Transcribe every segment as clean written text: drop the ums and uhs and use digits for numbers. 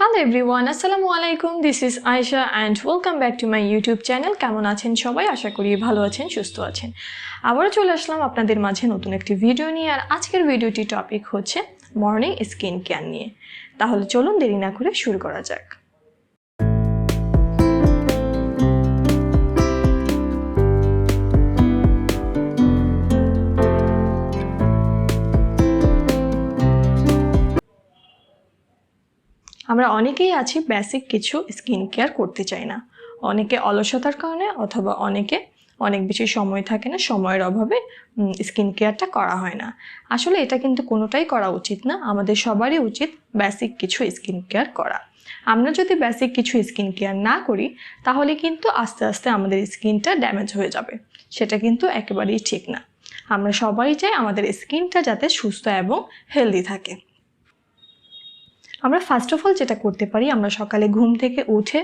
Hello everyone, Assalamu alaikum. This is Aisha and welcome back to my YouTube channel. কেমন আছেন সবাই? আশা করি ভালো আছেন, সুস্থ আছেন। আবারও চলে আসলাম আপনাদের মাঝে নতুন একটি ভিডিও নিয়ে। আর আজকের ভিডিওটি টপিক হচ্ছে মর্নিং স্কিন কেয়ার নিয়ে। তাহলে চলুন দেরি না করে শুরু করা যাক। আমরা অনেকেই আছি বেসিক কিছু স্কিন কেয়ার করতে চাই না। অনেকে অলসতার কারণে অথবা অনেকে অনেক বেশি সময় থাকে না, সময়ের অভাবে স্কিন কেয়ারটা করা হয় না। আসলে এটা কিন্তু কোনোটাই করা উচিত না। আমাদের সবারই উচিত বেসিক কিছু স্কিন কেয়ার করা। আমরা যদি বেসিক কিছু স্কিন কেয়ার না করি তাহলে কিন্তু আস্তে আস্তে আমাদের স্কিনটা ড্যামেজ হয়ে যাবে। সেটা কিন্তু একেবারেই ঠিক না। আমরা সবাই চাই আমাদের স্কিনটা যাতে সুস্থ এবং হেলদি থাকে। আমরা ফার্স্ট অফ অল যেটা করতে পারি, আমরা সকালে ঘুম থেকে উঠে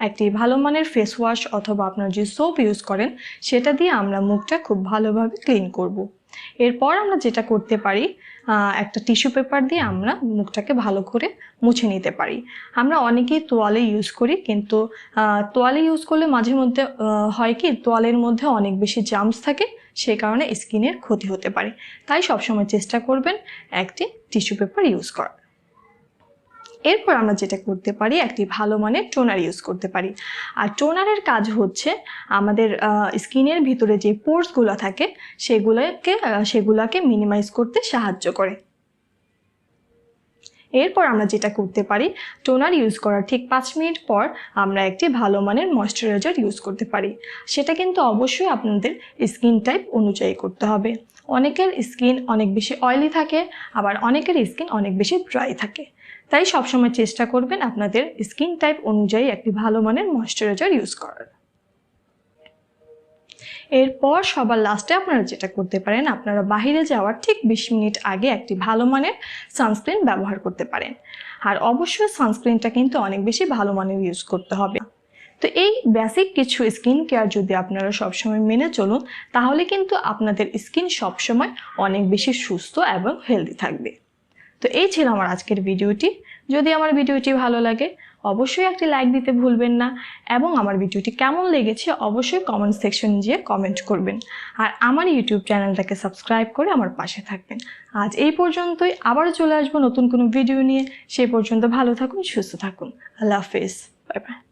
একটি ভালো মানের ফেস ওয়াশ অথবা আপনার যে সোপ ইউজ করেন সেটা দিয়ে আমরা মুখটা খুব ভালোভাবে ক্লিন করব। এরপর আমরা যেটা করতে পারি, একটা টিস্যু পেপার দিয়ে আমরা মুখটাকে ভালো করে মুছে নিতে পারি। আমরা অনেকেই তোয়ালে ইউজ করি, কিন্তু তোয়ালে ইউজ করলে মাঝে মধ্যে হয় কি, তোয়ালের মধ্যে অনেক বেশি জার্মস থাকে, সেই কারণে স্কিনের ক্ষতি হতে পারে। তাই সবসময় চেষ্টা করবেন একটি টিস্যু পেপার ইউজ করার। এরপর আমরা যেটা করতে পারি, একটি ভালো মানের টোনার ইউজ করতে পারি। আর টোনারের কাজ হচ্ছে আমাদের স্কিনের ভিতরে যে পোর্সগুলো থাকে সেগুলোকে মিনিমাইজ করতে সাহায্য করে। এরপর আমরা যেটা করতে পারি, টোনার ইউজ করার ঠিক 5 মিনিট পর আমরা একটি ভালো মানের ময়শ্চারাইজার ইউজ করতে পারি। সেটা কিন্তু অবশ্যই আপনাদের স্কিন টাইপ অনুযায়ী করতে হবে। অনেকের স্কিন অনেক বেশি অয়েলি থাকে, আবার অনেকের স্কিন অনেক বেশি ড্রাই থাকে। তাই সবসময় চেষ্টা করবেন আপনাদের স্কিন টাইপ অনুযায়ী একটি ভালো মানের ময়শ্চারাইজার ইউজ করার। এরপর সবার লাস্টে আপনারা যেটা করতে পারেন, আপনারা বাইরে যাওয়ার ঠিক 20 মিনিট আগে একটি ভালো মানের সানস্ক্রিন ব্যবহার করতে পারেন। আর অবশ্যই সানস্ক্রিনটা কিন্তু অনেক বেশি ভালো মানের ইউজ করতে হবে। তো এই বেসিক কিছু স্কিন কেয়ার যদি আপনারা সবসময় মেনে চলুন তাহলে কিন্তু আপনাদের স্কিন সবসময় অনেক বেশি সুস্থ এবং হেলদি থাকবে। তো এই ছিল আমার আজকের ভিডিওটি। যদি আমার ভিডিওটি ভালো লাগে অবশ্যই একটি লাইক দিতে ভুলবেন না, এবং আমার ভিডিওটি কেমন লেগেছে অবশ্যই কমেন্ট সেকশনে গিয়ে কমেন্ট করবেন। আর আমার ইউটিউব চ্যানেলটাকে সাবস্ক্রাইব করে আমার পাশে থাকবেন। আজ এই পর্যন্তই, আবারও চলে আসবো নতুন কোনো ভিডিও নিয়ে। সেই পর্যন্ত ভালো থাকুন, সুস্থ থাকুন। আল্লাহ হাফেজ, বাই বাই।